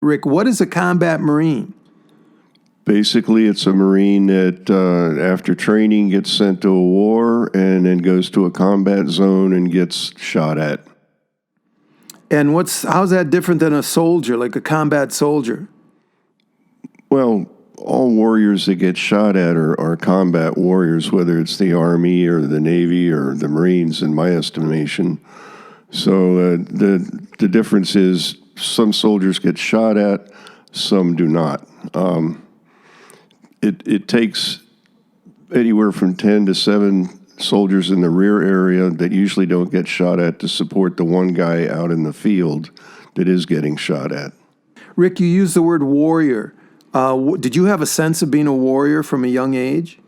Rick, what is a combat Marine? Basically, it's a Marine that, after training, gets sent to a war and then goes to a combat zone and gets shot at. And how's that different than a soldier, like a combat soldier? Well, all warriors that get shot at are combat warriors, whether it's the Army or the Navy or the Marines, in my estimation. So the difference is some soldiers get shot at, some do not. It takes anywhere from 10 to 7 soldiers in the rear area that usually don't get shot at to support the one guy out in the field that is getting shot at. Rick, you used the word warrior. Did you have a sense of being a warrior from a young age?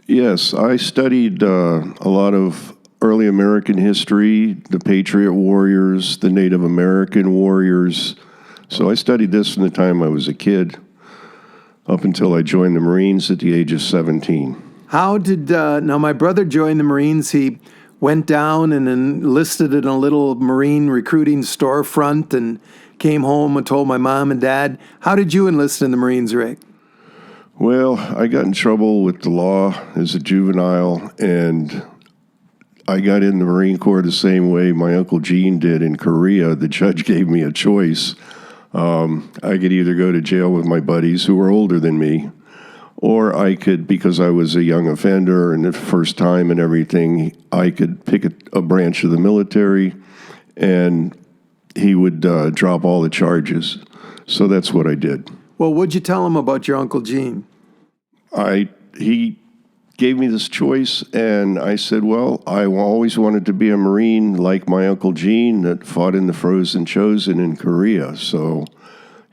Yes, I studied a lot of early American history, the Patriot warriors, the Native American warriors. So I studied this from the time I was a kid up until I joined the Marines at the age of 17. Now my brother joined the Marines. He went down and enlisted in a little Marine recruiting storefront and came home and told my mom and dad. How did you enlist in the Marines, Rick? Well, I got in trouble with the law as a juvenile, and I got in the Marine Corps the same way my Uncle Gene did in Korea. The judge gave me a choice. I could either go to jail with my buddies who were older than me, or I could, because I was a young offender and the first time and everything, I could pick a branch of the military, and he would drop all the charges. So that's what I did. Well, what'd you tell him about your Uncle Gene? He gave me this choice, and I said, well, I always wanted to be a Marine like my Uncle Gene that fought in the Frozen Chosen in Korea. So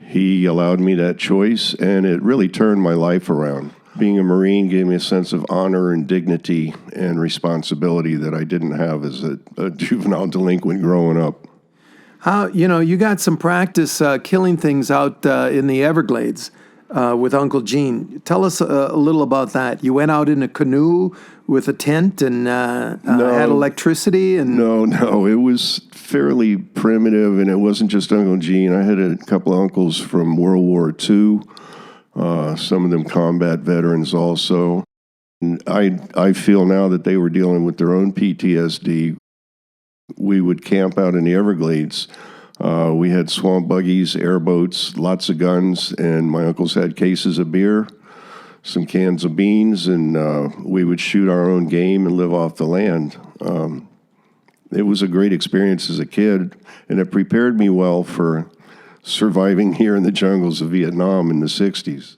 he allowed me that choice, and it really turned my life around. Being a Marine gave me a sense of honor and dignity and responsibility that I didn't have as a juvenile delinquent growing up. You got some practice killing things out in the Everglades with Uncle Gene. Tell us a little about that. You went out in a canoe with a tent and had electricity? No, it was fairly primitive, and it wasn't just Uncle Gene. I had a couple of uncles from World War II, some of them combat veterans also. And I feel now that they were dealing with their own PTSD. We would camp out in the Everglades. We had swamp buggies, airboats, lots of guns, and my uncles had cases of beer, some cans of beans, and we would shoot our own game and live off the land. It was a great experience as a kid, and it prepared me well for surviving here in the jungles of Vietnam in the 60s.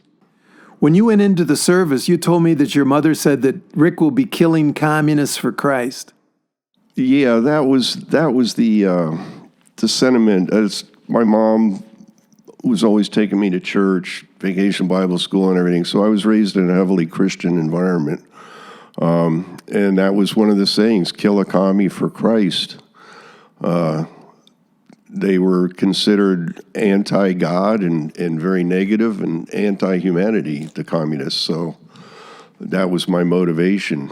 When you went into the service, you told me that your mother said that Rick will be killing communists for Christ. Yeah, that was the sentiment. My mom was always taking me to church, Vacation Bible School and everything, so I was raised in a heavily Christian environment. And that was one of the sayings, kill a commie for Christ. They were considered anti-God and very negative and anti-humanity, the communists, so that was my motivation.